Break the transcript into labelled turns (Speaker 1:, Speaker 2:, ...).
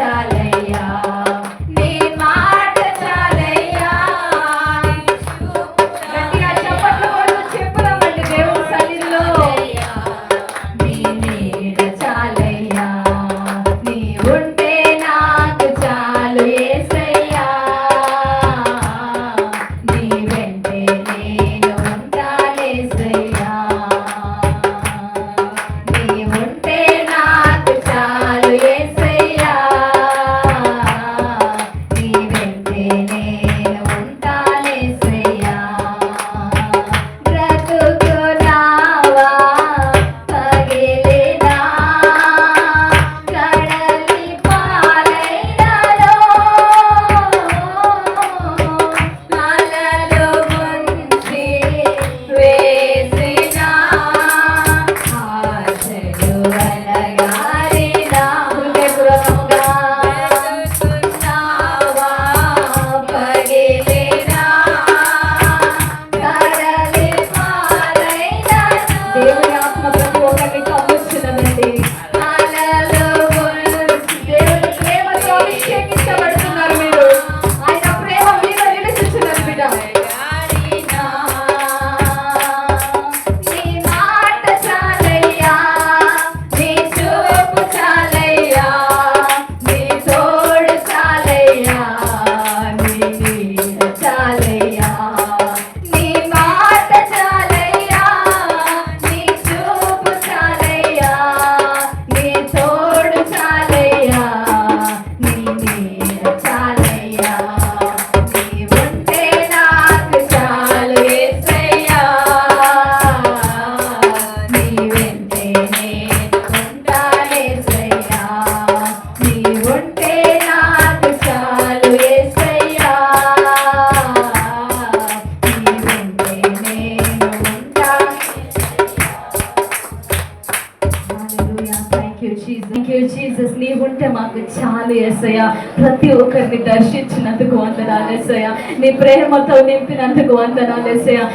Speaker 1: చాలయ్యా నీ మాట చాలయ్యా గట్టిగా చప్పట్లు కొడుతూ చెప్పుదామండి దేవుని సన్నిధిలో నీ నీడ చాలయ్యా నీ ఉంటే నాకు చాలు యేసయ్యా నీ వెంటే నేను ఉంటానేసయ్యా నీ ఉంటే నాకు చాలు యేసయ్యా నీ వెంటే నేను ఉంటానేసయ్యా బ్రతుకునావా పగిలినా కడలి పాలైనలో అలలు ముంచి వేసిన ఆశలు అలగారినా హృదయపూర్వకంగా బ్రతుకున్నావా పగిలినా కడలి పాలైనలో దేవుని ఆత్మ ప్రతి ఒక్కరిని కమ్ముచున్నదండి అలలు ముంచి దేవుని ప్రేమతో అభిషేకించబడుతున్నారు మీరు ఆయన ప్రేమ మీద నివసించున్నది బిడ్డ నీ మాట చాలయ్యా నీ చూపు చాలయ్యా నీ తోడు చాలయ్యా నీ నీడ చాలయ్యా నీ మాట చాలయ్యా నీ చూపు చాలయ్యా నీ తోడు చాలయ్యా నీ నీడ చాలయ్యా నీ ఉంటే నాకు చాలు యేసయ్యా నీ వెంటే నేను ఉంటానేసయ్యా నీ ఉంటే నాకు చాలు యేసయ్యా నీ వెంటే నేను జీసస్ నీ ఉంటే మాకు చాలు యేసయ్యా ప్రతి ఒక్కరిని దర్శించినందుకు వందనాలు యేసయ్యా నీ ప్రేమతో నింపినందుకు వందనాలు యేసయ్యా